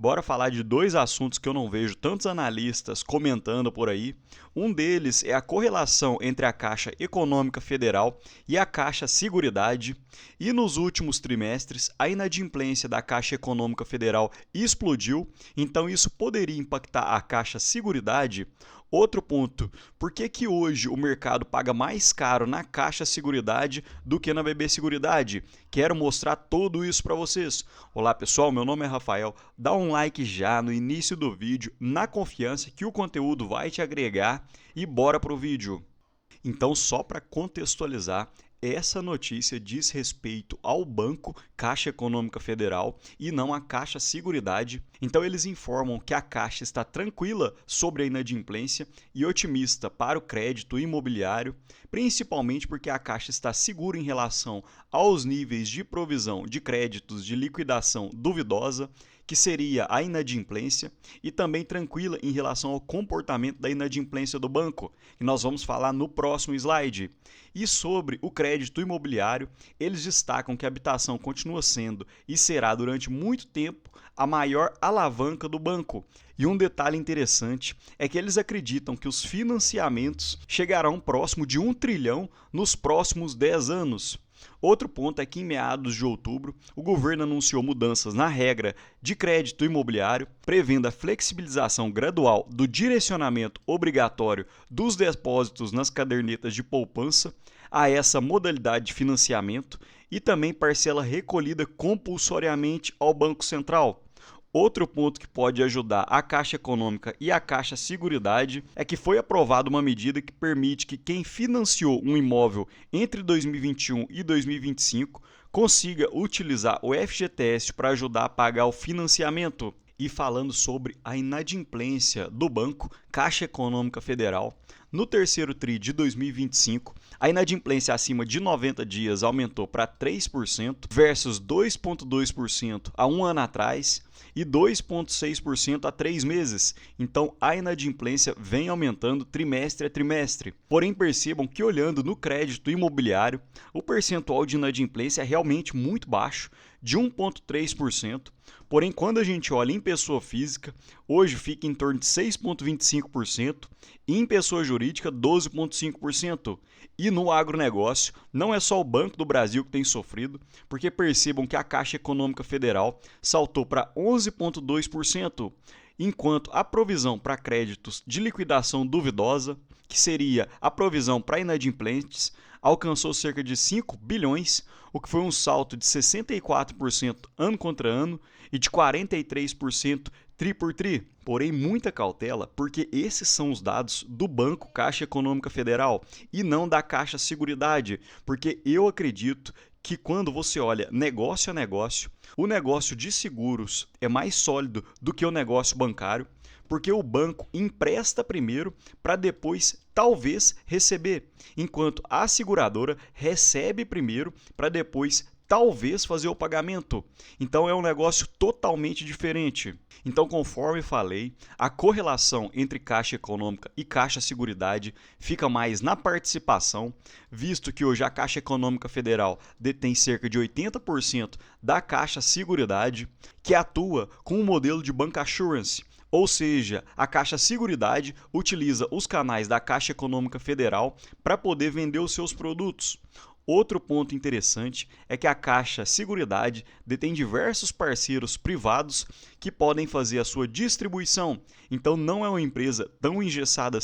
Bora falar de dois assuntos que eu não vejo tantos analistas comentando por aí. Um deles é a correlação entre a Caixa Econômica Federal e a Caixa Seguridade. E nos últimos trimestres, a inadimplência da Caixa Econômica Federal explodiu, então isso poderia impactar a Caixa Seguridade. Outro ponto, por que que hoje o mercado paga mais caro na Caixa Seguridade do que na BB Seguridade? Quero mostrar tudo isso para vocês. Olá pessoal, meu nome é Rafael. Dá um like já no início do vídeo, na confiança que o conteúdo vai te agregar e bora pro vídeo. Então, só para contextualizar, essa notícia diz respeito ao Banco Caixa Econômica Federal e não à Caixa Seguridade. Então, eles informam que a Caixa está tranquila sobre a inadimplência e otimista para o crédito imobiliário, principalmente porque a Caixa está segura em relação aos níveis de provisão de créditos de liquidação duvidosa, que seria a inadimplência, e também tranquila em relação ao comportamento da inadimplência do banco, que nós vamos falar no próximo slide. E sobre o crédito imobiliário, eles destacam que a habitação continua sendo e será durante muito tempo a maior alavanca do banco. E um detalhe interessante é que eles acreditam que os financiamentos chegarão próximo de 1 trilhão nos próximos 10 anos. Outro ponto é que em meados de outubro, o governo anunciou mudanças na regra de crédito imobiliário, prevendo a flexibilização gradual do direcionamento obrigatório dos depósitos nas cadernetas de poupança a essa modalidade de financiamento e também parcela recolhida compulsoriamente ao Banco Central. Outro ponto que pode ajudar a Caixa Econômica e a Caixa Seguridade é que foi aprovada uma medida que permite que quem financiou um imóvel entre 2021 e 2025 consiga utilizar o FGTS para ajudar a pagar o financiamento. E falando sobre a inadimplência do Banco Caixa Econômica Federal, no terceiro TRI de 2025, a inadimplência acima de 90 dias aumentou para 3% versus 2,2% há um ano atrás e 2,6% há 3 meses. Então, a inadimplência vem aumentando trimestre a trimestre. Porém, percebam que olhando no crédito imobiliário, o percentual de inadimplência é realmente muito baixo, de 1,3%. Porém, quando a gente olha em pessoa física, hoje fica em torno de 6,25% e em pessoa jurídica 12,5%. E no agronegócio, não é só o Banco do Brasil que tem sofrido, porque percebam que a Caixa Econômica Federal saltou para 11,2%, enquanto a provisão para créditos de liquidação duvidosa, que seria a provisão para inadimplentes, alcançou cerca de 5 bilhões, o que foi um salto de 64% ano contra ano e de 43% tri por tri. Porém, muita cautela, porque esses são os dados do Banco Caixa Econômica Federal e não da Caixa Seguridade, porque eu acredito que quando você olha negócio a negócio, o negócio de seguros é mais sólido do que o negócio bancário, porque o banco empresta primeiro para depois talvez receber, enquanto a seguradora recebe primeiro para depois talvez fazer o pagamento. Então é um negócio totalmente diferente. Então, conforme falei, a correlação entre Caixa Econômica e Caixa Seguridade fica mais na participação, visto que hoje a Caixa Econômica Federal detém cerca de 80% da Caixa Seguridade, que atua com o modelo de bancassurance. Ou seja, a Caixa Seguridade utiliza os canais da Caixa Econômica Federal para poder vender os seus produtos. Outro ponto interessante é que a Caixa Seguridade detém diversos parceiros privados que podem fazer a sua distribuição, então não é uma empresa tão engessada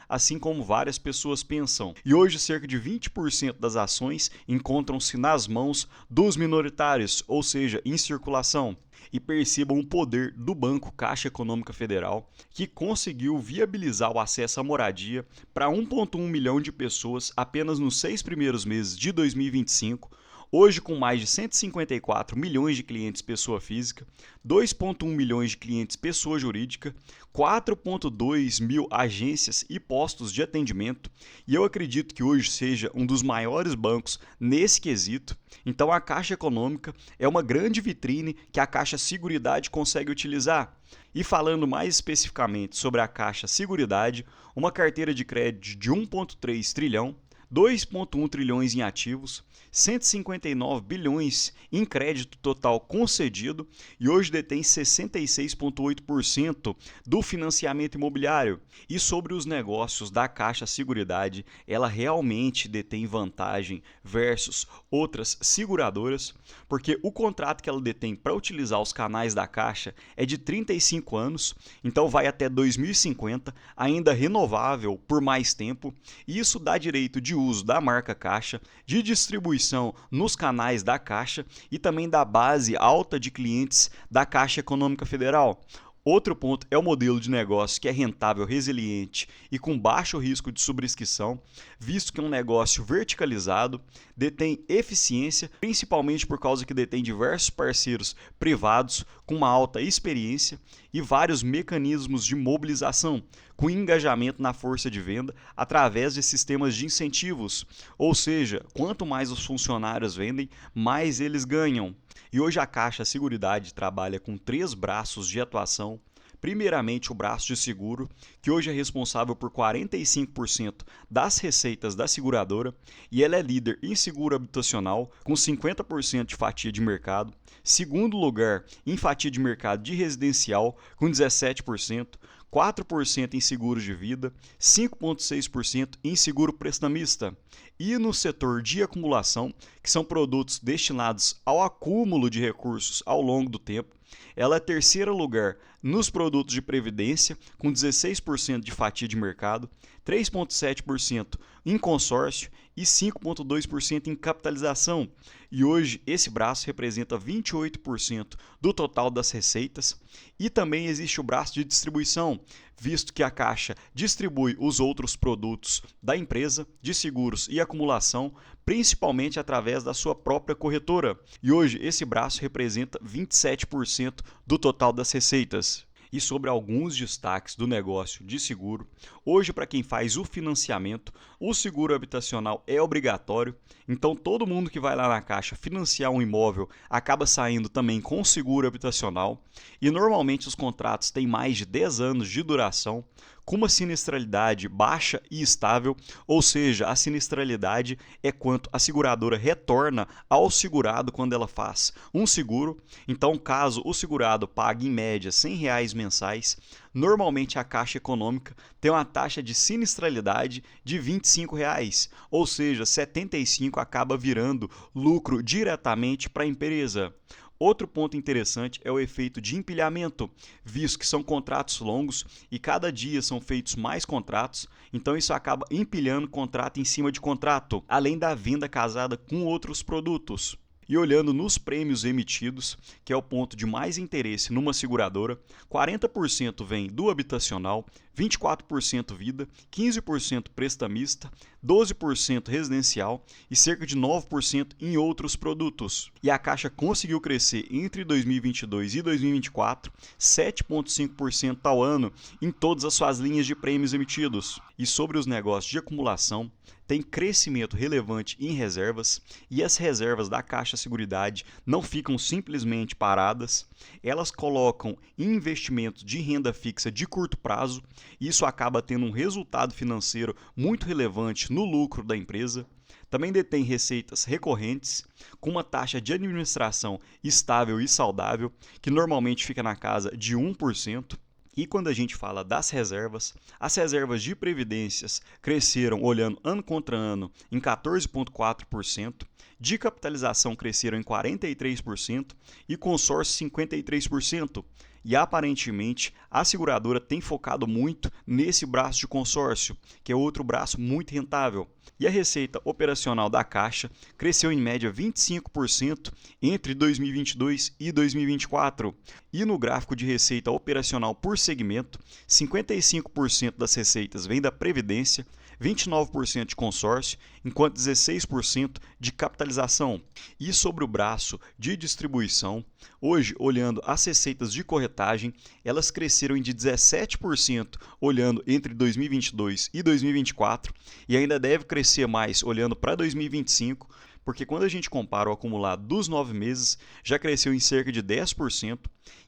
assim como várias pessoas pensam. E hoje cerca de 20% das ações encontram-se nas mãos dos minoritários, ou seja, em circulação. E percebam o poder do Banco Caixa Econômica Federal, que conseguiu viabilizar o acesso à moradia para 1,1 milhão de pessoas apenas nos 6 primeiros meses de 2025, hoje com mais de 154 milhões de clientes pessoa física, 2,1 milhões de clientes pessoa jurídica, 4,2 mil agências e postos de atendimento, e eu acredito que hoje seja um dos maiores bancos nesse quesito. Então a Caixa Econômica é uma grande vitrine que a Caixa Seguridade consegue utilizar. E falando mais especificamente sobre a Caixa Seguridade, uma carteira de crédito de 1,3 trilhão, 2,1 trilhões em ativos, 159 bilhões em crédito total concedido e hoje detém 66,8% do financiamento imobiliário. E sobre os negócios da Caixa Seguridade, ela realmente detém vantagem versus outras seguradoras, porque o contrato que ela detém para utilizar os canais da Caixa é de 35 anos, então vai até 2050, ainda renovável por mais tempo, e isso dá direito de uso da marca Caixa, de distribuição nos canais da Caixa e também da base alta de clientes da Caixa Econômica Federal. Outro ponto é o modelo de negócio que é rentável, resiliente e com baixo risco de sobrescrição, visto que é um negócio verticalizado, detém eficiência, principalmente por causa que detém diversos parceiros privados com uma alta experiência e vários mecanismos de mobilização, com engajamento na força de venda através de sistemas de incentivos, ou seja, quanto mais os funcionários vendem, mais eles ganham. E hoje a Caixa Seguridade trabalha com 3 braços de atuação. Primeiramente, o braço de seguro, que hoje é responsável por 45% das receitas da seguradora, e ela é líder em seguro habitacional, com 50% de fatia de mercado. Segundo lugar, em fatia de mercado de residencial, com 17%. 4% em seguros de vida, 5,6% em seguro prestamista. E no setor de acumulação, que são produtos destinados ao acúmulo de recursos ao longo do tempo, ela é terceiro lugar nos produtos de previdência, com 16% de fatia de mercado, 3,7% em consórcio e 5,2% em capitalização. E hoje esse braço representa 28% do total das receitas. E também existe o braço de distribuição, visto que a Caixa distribui os outros produtos da empresa de seguros e acumulação, principalmente através da sua própria corretora. E hoje esse braço representa 27% do total das receitas. E sobre alguns destaques do negócio de seguro, hoje para quem faz o financiamento, o seguro habitacional é obrigatório, então todo mundo que vai lá na Caixa financiar um imóvel acaba saindo também com seguro habitacional, e normalmente os contratos têm mais de 10 anos de duração, com uma sinistralidade baixa e estável, ou seja, a sinistralidade é quanto a seguradora retorna ao segurado quando ela faz um seguro. Então, caso o segurado pague em média R$ 100 mensais, normalmente a Caixa Econômica tem uma taxa de sinistralidade de R$ 25, ou seja, 75 acaba virando lucro diretamente para a empresa. Outro ponto interessante é o efeito de empilhamento, visto que são contratos longos e cada dia são feitos mais contratos, então isso acaba empilhando contrato em cima de contrato, além da venda casada com outros produtos. E olhando nos prêmios emitidos, que é o ponto de mais interesse numa seguradora, 40% vem do habitacional, 24% vida, 15% prestamista, 12% residencial e cerca de 9% em outros produtos. E a Caixa conseguiu crescer entre 2022 e 2024 7,5% ao ano em todas as suas linhas de prêmios emitidos. E sobre os negócios de acumulação, tem crescimento relevante em reservas e as reservas da Caixa Seguridade não ficam simplesmente paradas, elas colocam investimentos de renda fixa de curto prazo e isso acaba tendo um resultado financeiro muito relevante no lucro da empresa. Também detém receitas recorrentes, com uma taxa de administração estável e saudável, que normalmente fica na casa de 1%. E quando a gente fala das reservas, as reservas de previdências cresceram olhando ano contra ano em 14,4%, de capitalização cresceram em 43% e consórcio 53%. E aparentemente a seguradora tem focado muito nesse braço de consórcio, que é outro braço muito rentável. E a receita operacional da Caixa cresceu em média 25% entre 2022 e 2024. E no gráfico de receita operacional por segmento, 55% das receitas vem da Previdência, 29% de consórcio, enquanto 16% de capitalização. E sobre o braço de distribuição, hoje, olhando as receitas de corretagem, elas cresceram de 17% olhando entre 2022 e 2024 e ainda deve crescer mais olhando para 2025, porque quando a gente compara o acumulado dos 9 meses, já cresceu em cerca de 10%,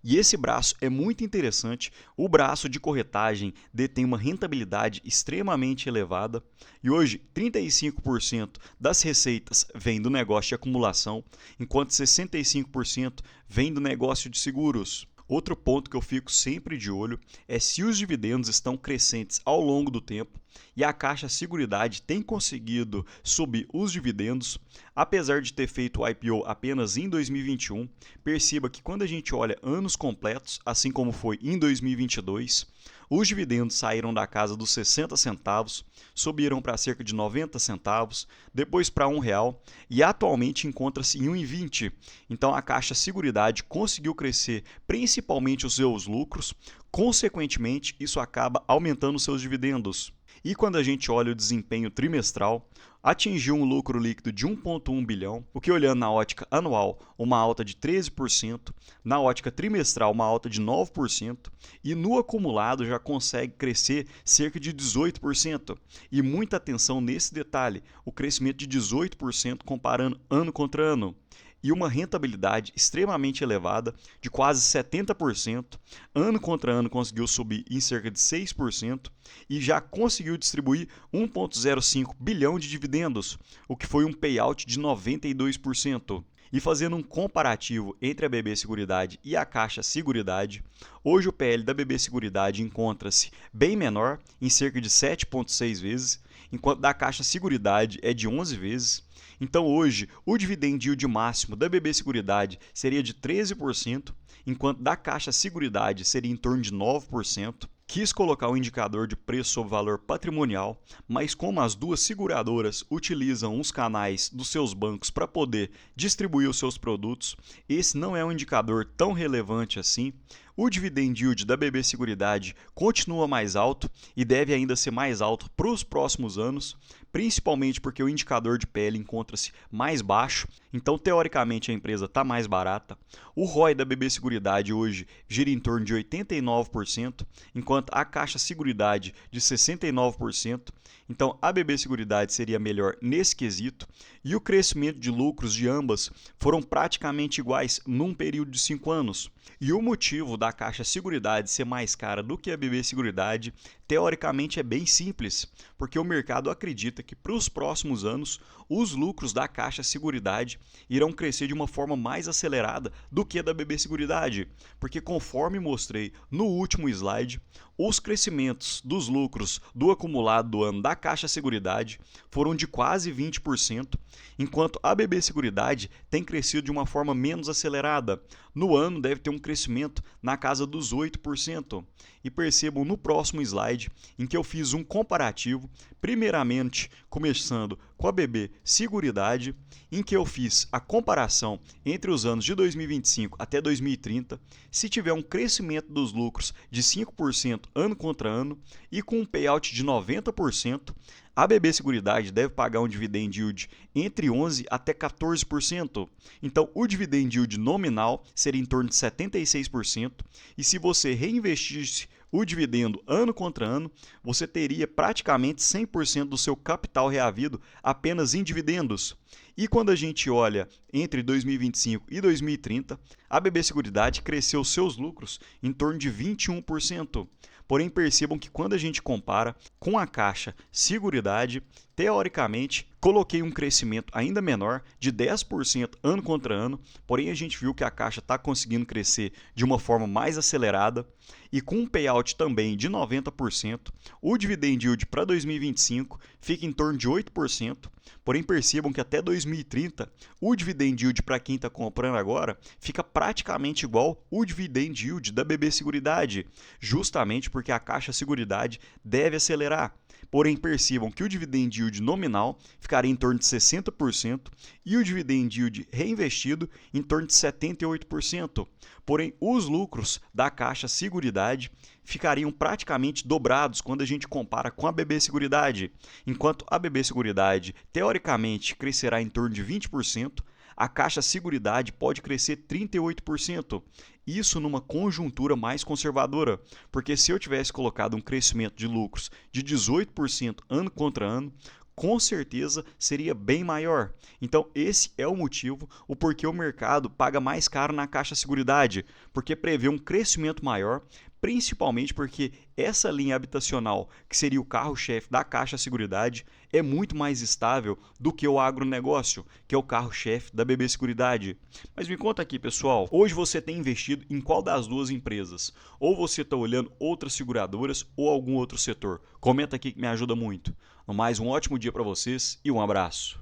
e esse braço é muito interessante. O braço de corretagem detém uma rentabilidade extremamente elevada, e hoje 35% das receitas vem do negócio de acumulação, enquanto 65% vem do negócio de seguros. Outro ponto que eu fico sempre de olho é se os dividendos estão crescentes ao longo do tempo, e a Caixa Seguridade tem conseguido subir os dividendos, apesar de ter feito o IPO apenas em 2021. Perceba que quando a gente olha anos completos, assim como foi em 2022, os dividendos saíram da casa dos 60 centavos, subiram para cerca de 90 centavos, depois para R$ 1 e atualmente encontra-se em 1,20. Então a Caixa Seguridade conseguiu crescer principalmente os seus lucros, consequentemente isso acaba aumentando os seus dividendos. E quando a gente olha o desempenho trimestral, atingiu um lucro líquido de 1,1 bilhão, o que, olhando na ótica anual, uma alta de 13%, na ótica trimestral uma alta de 9%, e no acumulado já consegue crescer cerca de 18%. E muita atenção nesse detalhe, o crescimento de 18% comparando ano contra ano, e uma rentabilidade extremamente elevada, de quase 70%. Ano contra ano conseguiu subir em cerca de 6% e já conseguiu distribuir 1,05 bilhão de dividendos, o que foi um payout de 92%. E fazendo um comparativo entre a BB Seguridade e a Caixa Seguridade, hoje o PL da BB Seguridade encontra-se bem menor, em cerca de 7,6 vezes, enquanto da Caixa Seguridade é de 11 vezes. Então hoje o dividend yield máximo da BB Seguridade seria de 13%, enquanto da Caixa Seguridade seria em torno de 9%. Quis colocar o indicador de preço sobre valor patrimonial, mas como as duas seguradoras utilizam os canais dos seus bancos para poder distribuir os seus produtos, esse não é um indicador tão relevante assim. O dividend yield da BB Seguridade continua mais alto e deve ainda ser mais alto para os próximos anos, principalmente porque o indicador de PL encontra-se mais baixo, então teoricamente a empresa está mais barata. O ROI da BB Seguridade hoje gira em torno de 89%, enquanto a Caixa Seguridade de 69%. Então a BB Seguridade seria melhor nesse quesito, e o crescimento de lucros de ambas foram praticamente iguais num período de 5 anos. E o motivo da Caixa Seguridade ser mais cara do que a BB Seguridade, teoricamente é bem simples, porque o mercado acredita que para os próximos anos os lucros da Caixa Seguridade irão crescer de uma forma mais acelerada do que a da BB Seguridade, porque conforme mostrei no último slide, os crescimentos dos lucros do acumulado do ano da Caixa Seguridade foram de quase 20%, enquanto a BB Seguridade tem crescido de uma forma menos acelerada. No ano deve ter um crescimento na casa dos 8%. E percebam no próximo slide em que eu fiz um comparativo, primeiramente começando com a BB Seguridade, em que eu fiz a comparação entre os anos de 2025 até 2030, se tiver um crescimento dos lucros de 5% ano contra ano e com um payout de 90%, a BB Seguridade deve pagar um dividend yield entre 11% até 14%. Então, o dividend yield nominal seria em torno de 76%, e se você reinvestisse o dividendo ano contra ano, você teria praticamente 100% do seu capital reavido apenas em dividendos. E quando a gente olha entre 2025 e 2030, a BB Seguridade cresceu seus lucros em torno de 21%. Porém, percebam que quando a gente compara com a Caixa Seguridade, teoricamente, coloquei um crescimento ainda menor, de 10% ano contra ano, porém a gente viu que a Caixa está conseguindo crescer de uma forma mais acelerada e com um payout também de 90%. O dividend yield para 2025 fica em torno de 8%, porém percebam que até 2030 o dividend yield para quem está comprando agora fica praticamente igual o dividend yield da BB Seguridade, justamente porque a Caixa Seguridade deve acelerar. Porém, percebam que o dividend yield nominal ficaria em torno de 60% e o dividend yield reinvestido em torno de 78%. Porém, os lucros da Caixa Seguridade ficariam praticamente dobrados quando a gente compara com a BB Seguridade. Enquanto a BB Seguridade, teoricamente, crescerá em torno de 20%, a Caixa Seguridade pode crescer 38%. Isso numa conjuntura mais conservadora, porque se eu tivesse colocado um crescimento de lucros de 18% ano contra ano, com certeza seria bem maior. Então, esse é o motivo, o porquê o mercado paga mais caro na Caixa Seguridade, porque prevê um crescimento maior, principalmente porque essa linha habitacional, que seria o carro-chefe da Caixa Seguridade, é muito mais estável do que o agronegócio, que é o carro-chefe da BB Seguridade. Mas me conta aqui, pessoal, hoje você tem investido em qual das duas empresas? Ou você está olhando outras seguradoras ou algum outro setor? Comenta aqui que me ajuda muito. No mais, um ótimo dia para vocês e um abraço.